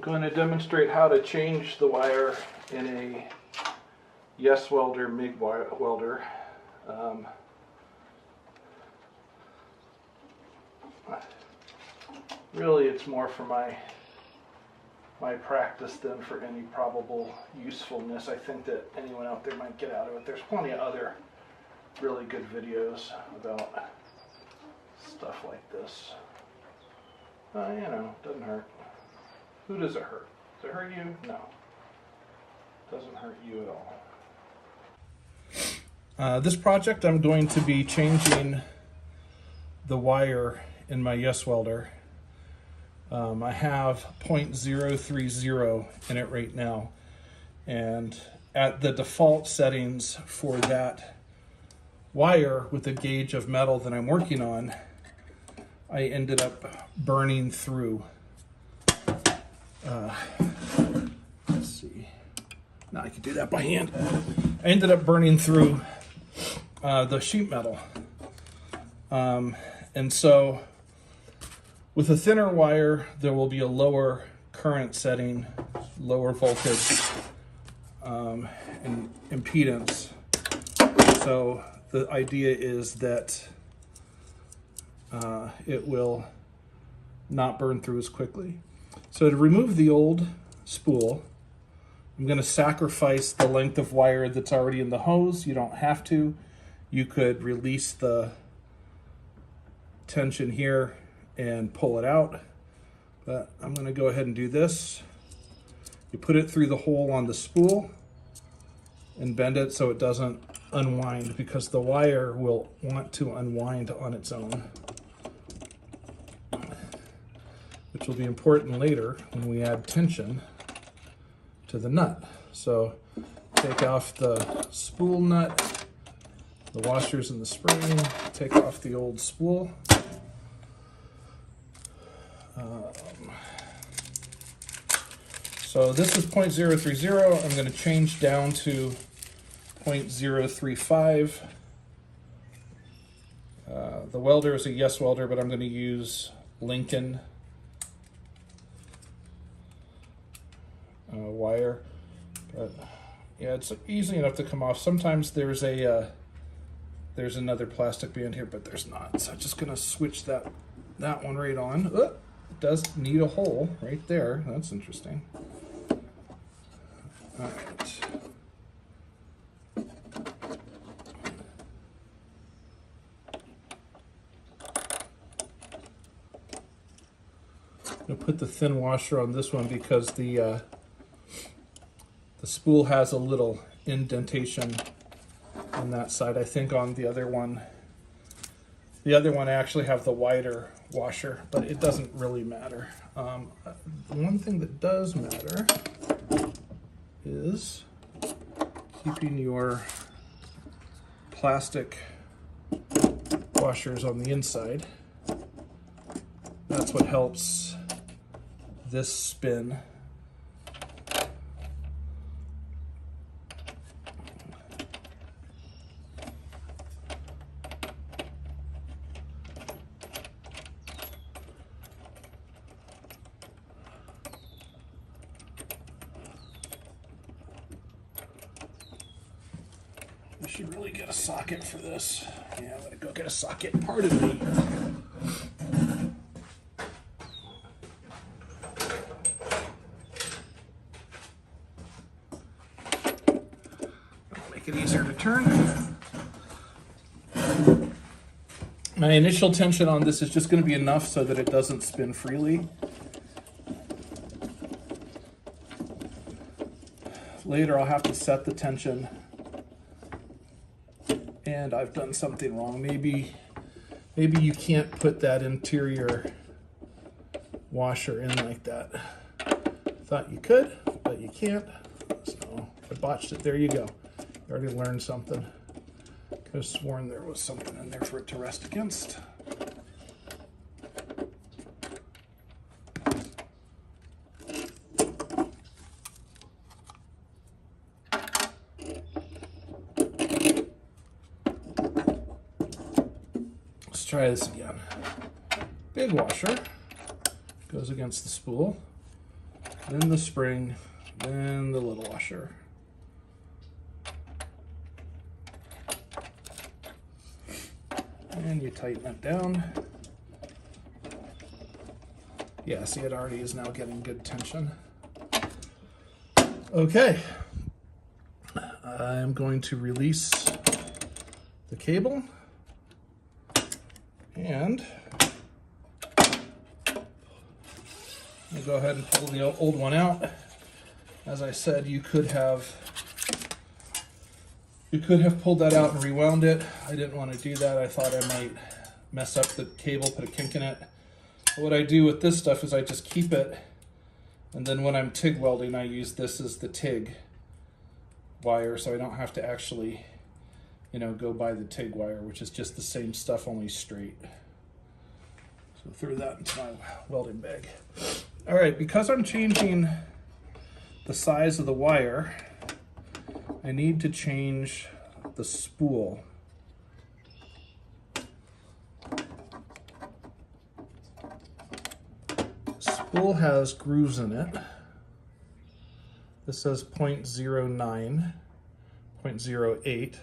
I'm going to demonstrate how to change the wire in a YesWelder MIG-welder. Really, it's more for my practice than for any probable usefulness I think that anyone out there might get out of it. There's plenty of other really good videos about stuff like this. You know, doesn't hurt. Who does it hurt? Does it hurt you? No. Doesn't hurt you at all. This project, I'm going to be changing the wire in my YesWelder. I have 0.030 in it right now, and at the default settings for that wire with the gauge of metal that I'm working on, I ended up burning through. Let's see. Now I can do that by hand. I ended up burning through the sheet metal. And so with a thinner wire, there will be a lower current setting, lower voltage, and impedance. So the idea is that it will not burn through as quickly. So to remove the old spool, I'm going to sacrifice the length of wire that's already in the hose. You don't have to. You could release the tension here and pull it out, but I'm going to go ahead and do this. You put it through the hole on the spool and bend it so it doesn't unwind, because the wire will want to unwind on its own, which will be important later when we add tension to the nut. So take off the spool nut, the washers and the spring, take off the old spool. So this is 0.030. I'm going to change down to 0.035. The welder is a YesWelder, but I'm going to use Lincoln wire. But yeah, it's easy enough to come off. Sometimes there's another plastic band here, but there's not. So I'm just going to switch that one right on. It does need a hole right there. That's interesting. All right. I'm going to put the thin washer on this one because the spool has a little indentation on that side. I think on the other one I actually have the wider washer, but it doesn't really matter. The one thing that does matter is keeping your plastic washers on the inside. That's what helps this spin. We should really get a socket for this. Yeah, I'm gonna go get a socket. Pardon me. Make it easier to turn. My initial tension on this is just going to be enough so that it doesn't spin freely. Later I'll have to set the tension, and I've done something wrong. Maybe you can't put that interior washer in like that. Thought you could, but you can't. So I botched it. There you go. You already learned something. Could have sworn there was something in there for it to rest against. Let's try this again. Big washer goes against the spool. then the spring, then the little washer. And you tighten it down. Yeah, see, it already is now getting good tension. Okay, I'm going to release the cable and I'll go ahead and pull the old one out. As I said, you could have pulled that out and rewound it. I didn't want to do that. I thought I might mess up the cable, put a kink in it. But what I do with this stuff is I just keep it, and then when I'm TIG welding, I use this as the TIG wire, so I don't have to actually, go by the TIG wire, which is just the same stuff, only straight. So throw that into my welding bag. All right, because I'm changing the size of the wire, I need to change the spool. Spool has grooves in it. This says 0.09, 0.08.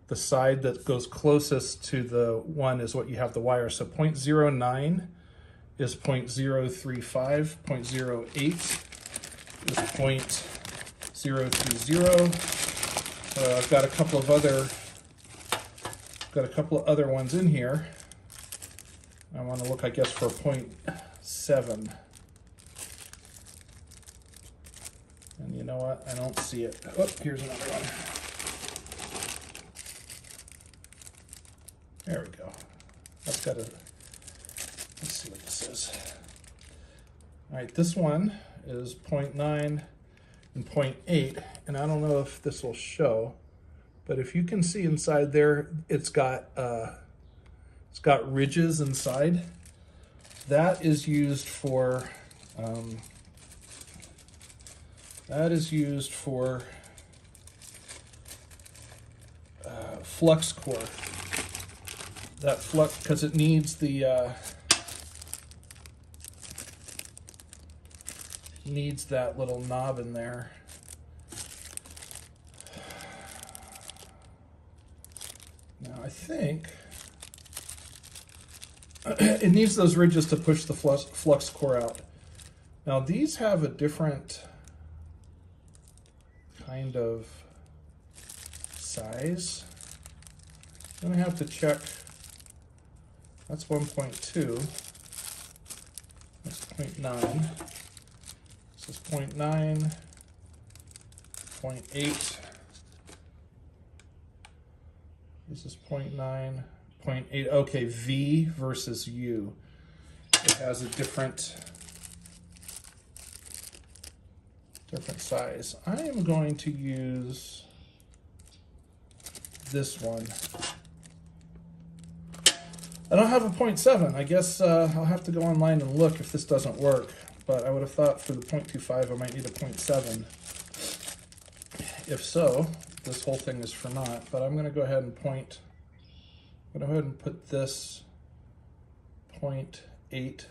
The side that goes closest to the one is what you have the wire. So 0.09 is 0.035, 0.08 is 0.030. I've got a couple of other ones in here. I want to look, I guess, for 0.7. And you know what? I don't see it. Oh, here's another one. There we go. That's got a, let's see what this is. All right, this one is 0.9 and 0.8, and I don't know if this will show, but if you can see inside there, it's got ridges inside. That is used for flux core. That flux, because it needs the needs that little knob in there. Now I think it needs those ridges to push the flux core out. Now these have a different kind of size. I'm gonna have to check. That's 1.2. That's 0.9. This is 0.9, 0.8. This is 0.9, 0.8. Okay, V versus U. It has a different size. I am going to use this one. I don't have a 0.7. I guess I'll have to go online and look if this doesn't work. But I would have thought for the 0.25 I might need a 0.7. If so, this whole thing is for naught. But I'm going to go ahead and put this 0.8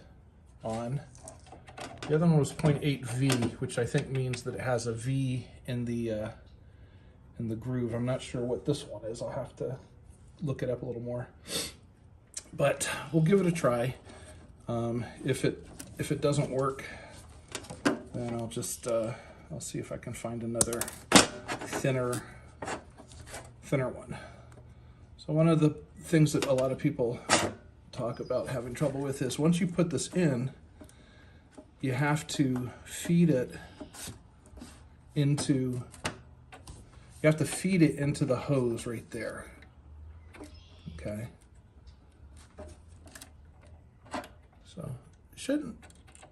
on. The other one was 0.8V, which I think means that it has a V in the groove. I'm not sure what this one is. I'll have to look it up a little more. But we'll give it a try. If it doesn't work, then I'll just I'll see if I can find another thinner one. So one of the things that a lot of people talk about having trouble with is once you put this in, you have to feed it into the hose right there. Okay. So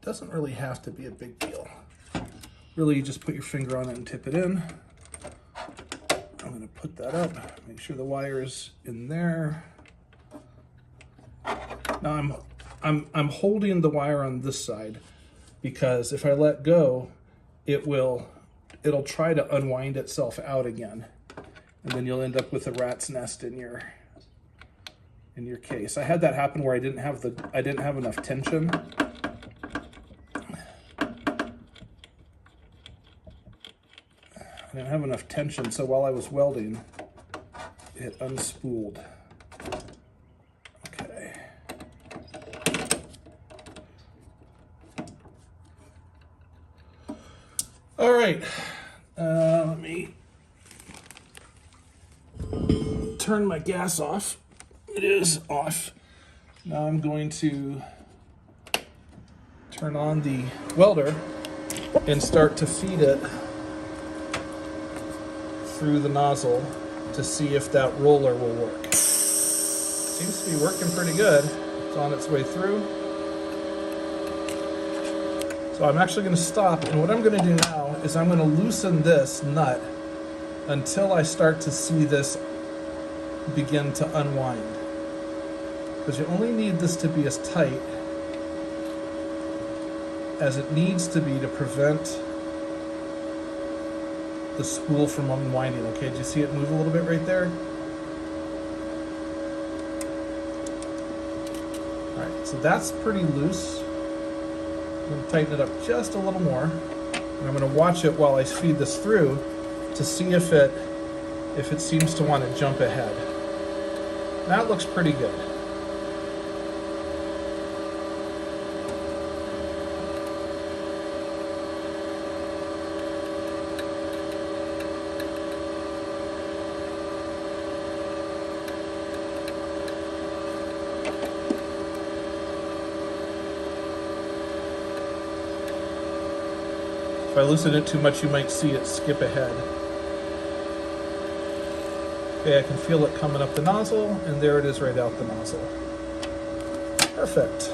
doesn't really have to be a big deal. Really, you just put your finger on it and tip it in. I'm going to put that up, make sure the wire is in there. Now I'm holding the wire on this side because if I let go, it'll try to unwind itself out again, and then you'll end up with a rat's nest in your case. I had that happen where I didn't have enough tension. I didn't have enough tension, so while I was welding, it unspooled. Okay. All right, let me turn my gas off. It is off. Now I'm going to turn on the welder and start to feed it through the nozzle to see if that roller will work. Seems to be working pretty good. It's on its way through. So I'm actually going to stop, and what I'm going to do now is I'm going to loosen this nut until I start to see this begin to unwind. Because you only need this to be as tight as it needs to be to prevent the spool from unwinding. Okay, do you see it move a little bit right there? All right, so that's pretty loose. I'm going to tighten it up just a little more, and I'm going to watch it while I feed this through to see if it seems to want to jump ahead. That looks pretty good. If I loosen it too much, you might see it skip ahead. Okay, I can feel it coming up the nozzle, and there it is right out the nozzle. Perfect.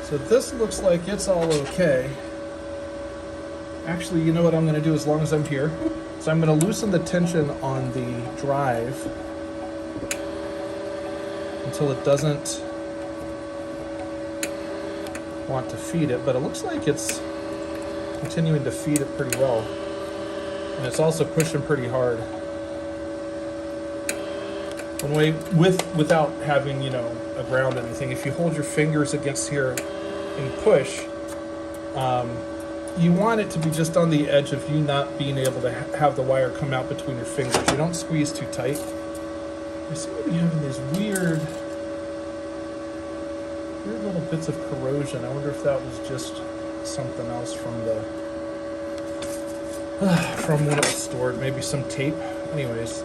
So this looks like it's all okay. Actually, you know what I'm going to do as long as I'm here? So I'm going to loosen the tension on the drive until it doesn't want to feed it, but it looks like it's continuing to feed it pretty well. And it's also pushing pretty hard. One way, without having, you know, a ground or anything, if you hold your fingers against here and push, you want it to be just on the edge of you not being able to have the wire come out between your fingers. You don't squeeze too tight. I seem to be having these weird little bits of corrosion. I wonder if that was just something else from when it was stored. Maybe some tape. Anyways,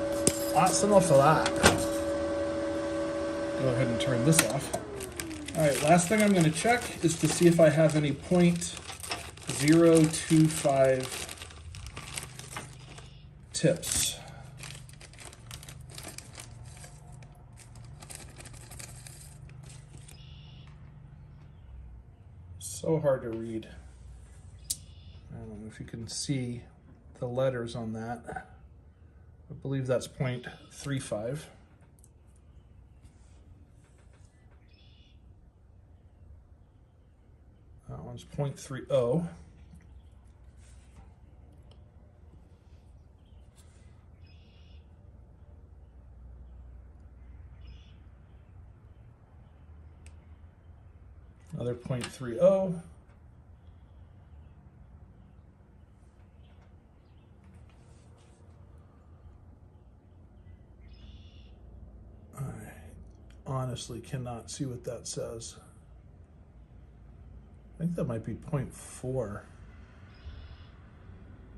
that's enough of that. Go ahead and turn this off. All right, last thing I'm going to check is to see if I have any .025 tips. So hard to read. I don't know if you can see the letters on that. I believe that's .35. That one's .30. Another .30. All right. Honestly cannot see what that says. I think that might be .4. What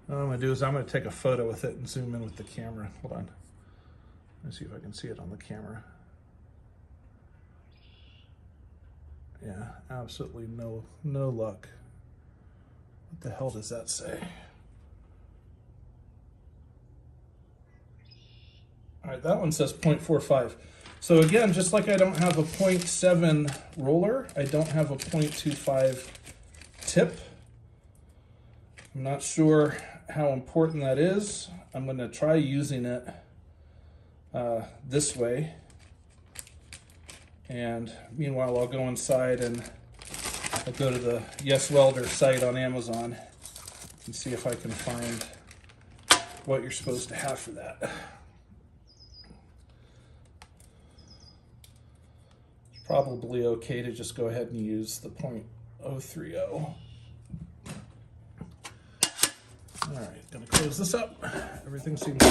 I'm going to do is I'm going to take a photo with it and zoom in with the camera. Hold on. Let me see if I can see it on the camera. Yeah, absolutely no luck. What the hell does that say? All right, that one says .45. So again, just like I don't have a .7 roller, I don't have a .25 tip. I'm not sure how important that is. I'm going to try using it this way. And meanwhile, I'll go inside and I'll go to the YesWelder site on Amazon and see if I can find what you're supposed to have for that. It's probably okay to just go ahead and use the .030. All right, gonna close this up. Everything seems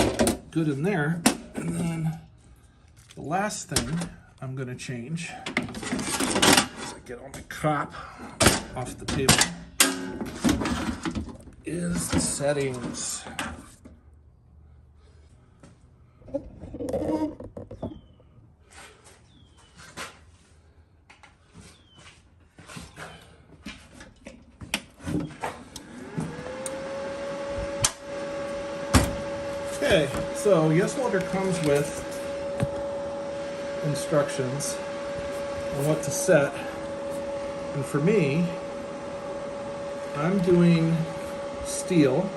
good in there. And then the last thing I'm gonna change, as I get all my crap off the table, is the settings. Okay, so YesWelder comes with instructions on what to set. And for me, I'm doing steel,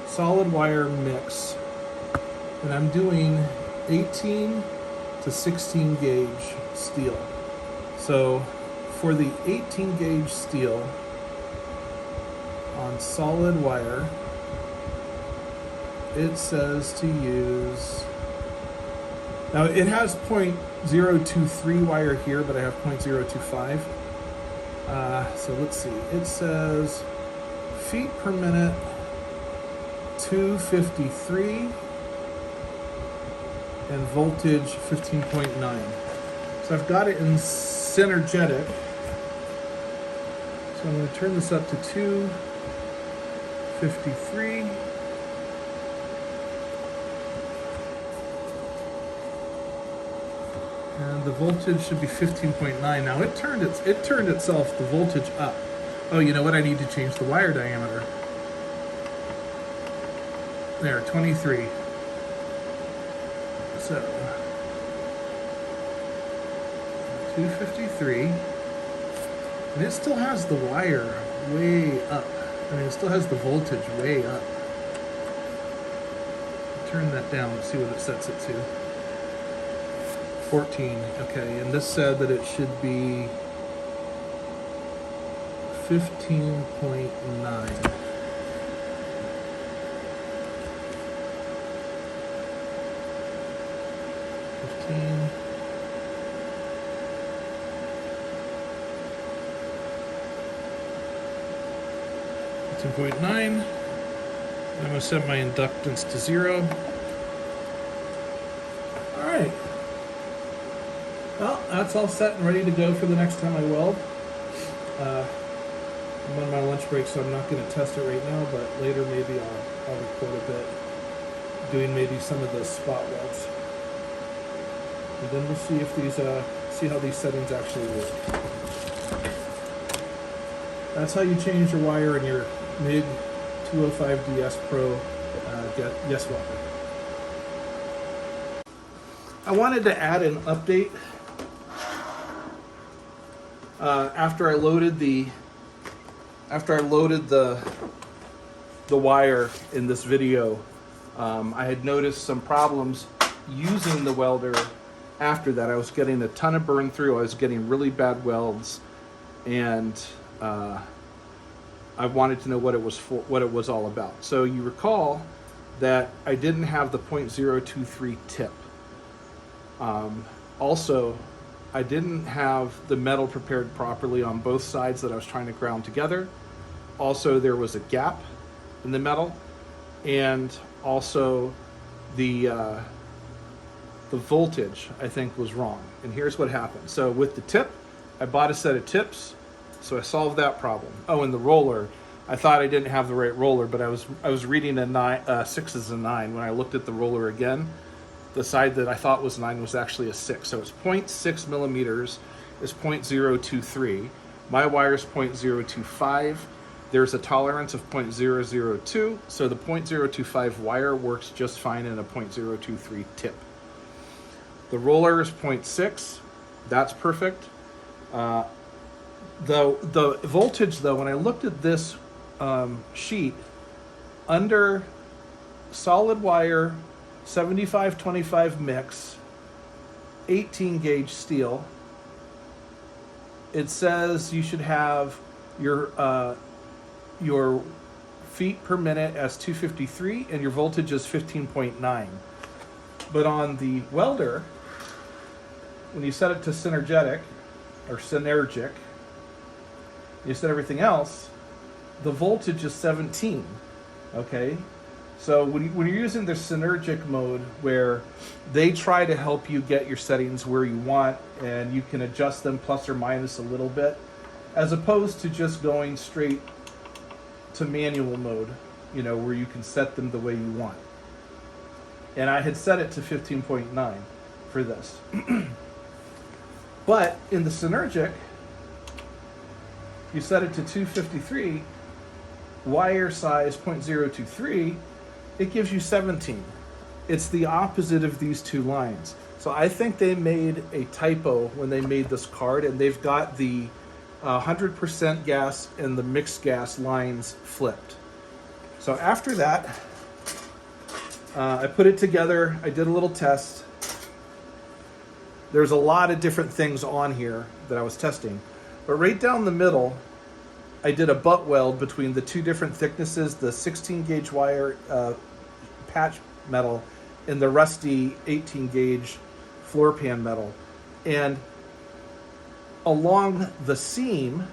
solid wire mix, and I'm doing 18 to 16 gauge steel. So for the 18 gauge steel on solid wire, it says to use, now it has 0.023 wire here, but I have 0.025. So let's see, it says feet per minute, 253, and voltage 15.9. So I've got it in Synergic. So I'm going to turn this up to 253. And the voltage should be 15.9. Now it turned itself, the voltage up. Oh, you know what? I need to change the wire diameter. There, 23. So 253. And it still has the wire way up. I mean, it still has the voltage way up. Turn that down, let's see what it sets it to. 14, okay, and this said that it should be 15.9. .9. I'm going to set my inductance to 0. All right. Well, that's all set and ready to go for the next time I weld. I'm on my lunch break, so I'm not going to test it right now, but later maybe I'll record a bit, doing maybe some of the spot welds. And then we'll see if these, see how these settings actually work. That's how you change your wire in your MIG-205DS Pro YesWelder. I wanted to add an update. After I loaded the wire in this video, I had noticed some problems using the welder. After that, I was getting a ton of burn through. I was getting really bad welds, and I wanted to know what it was all about. So you recall that I didn't have the .023 tip. Also, I didn't have the metal prepared properly on both sides that I was trying to ground together. Also, there was a gap in the metal, and also the voltage, I think, was wrong. And here's what happened. So with the tip, I bought a set of tips, so I solved that problem. Oh, and the roller, I thought I didn't have the right roller, but I was reading a 6 as a 9. When I looked at the roller again, the side that I thought was 9 was actually a 6. So it's 0.6 millimeters is 0.023. My wire is 0.025. There's a tolerance of 0.002. So the 0.025 wire works just fine in a 0.023 tip. The roller is 0.6. That's perfect. The voltage, though, when I looked at this sheet, under solid wire 75-25 mix, 18 gauge steel, it says you should have your feet per minute as 253 and your voltage is 15.9. But on the welder, when you set it to Synergic, you set everything else, the voltage is 17. Okay, so when you're using the Synergic mode, where they try to help you get your settings where you want, and you can adjust them plus or minus a little bit, as opposed to just going straight to manual mode, you know, where you can set them the way you want. And I had set it to 15.9 for this. But in the Synergic, you set it to 253, wire size 0.023, it gives you 17. It's the opposite of these two lines. So I think they made a typo when they made this card, and they've got the 100% gas and the mixed gas lines flipped. So after that, I put it together, I did a little test. There's a lot of different things on here that I was testing. But right down the middle, I did a butt weld between the two different thicknesses, the 16 gauge wire patch metal and the rusty 18 gauge floor pan metal. And along the seam,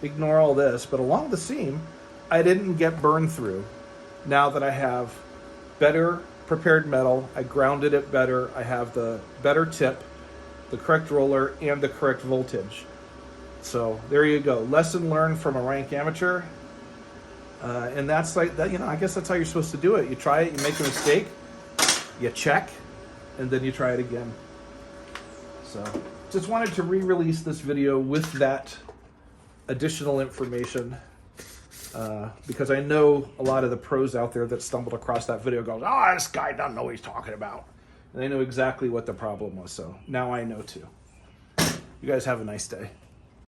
ignore all this, but along the seam, I didn't get burned through. Now that I have better prepared metal, I grounded it better, I have the better tip, the correct roller, and the correct voltage. So there you go. Lesson learned from a rank amateur. And that's like that, you know, I guess that's how you're supposed to do it. You try it, you make a mistake, you check, and then you try it again. So just wanted to re-release this video with that additional information, because I know a lot of the pros out there that stumbled across that video goes, oh, this guy doesn't know what he's talking about. And they know exactly what the problem was. So now I know too. You guys have a nice day.